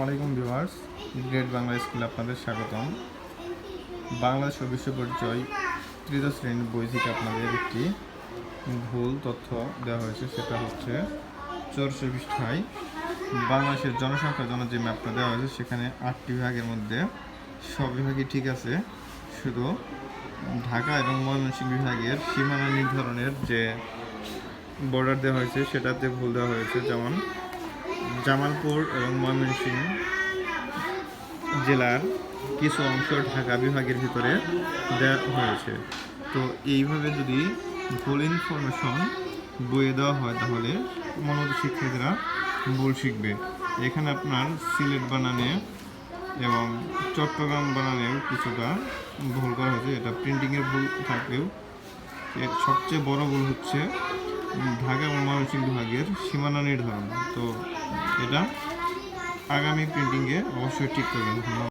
আসসালামাইকুম viewers, great Bangla স্কুলে আপনাদের স্বাগতম। বাংলাদেশ ও বিশ্ব পরিচয় তৃতীয় শ্রেণীর বই থেকে আপনাদের একটি ভুল তথ্য দেওয়া হয়েছে। সেটা হচ্ছে 84 পৃষ্ঠায় বাংলাদেশের জনসংখ্যার জন্য যে ম্যাপটা দেওয়া হয়েছে সেখানে 8টি বিভাগের মধ্যে সব বিভাগই ঠিক আছে, শুধু ঢাকা এবং ময়মনসিংহ বিভাগের সীমানা নির্ধারণের যে বর্ডার দেওয়া হয়েছে সেটাতে ভুল দেওয়া হয়েছে। যেমন জামালপুর এবং ময়মনসিংহ জেলার কিছু অংশ ঢাকা বিভাগের ভিতরে দেওয়া হয়েছে। তো এইভাবে যদি ভুল ইনফরমেশন বইয়ে দেওয়া হয় তাহলে মনোনীত শিক্ষার্থীরা ভুল শিখবে। এখানে আপনার সিলেট বানানে এবং চট্টগ্রাম বানানেও কিছুটা ভুল করা হয়েছে। এটা প্রিন্টিংয়ের ভুল থাকলেও এর সবচেয়ে বড় ভুল হচ্ছে ঢাকা এবং ময়মনসিংহ বিভাগের সীমানা নির্ধারণ। তো এটা আগামী প্রিন্টিংয়ে অবশ্যই ঠিক করবেন।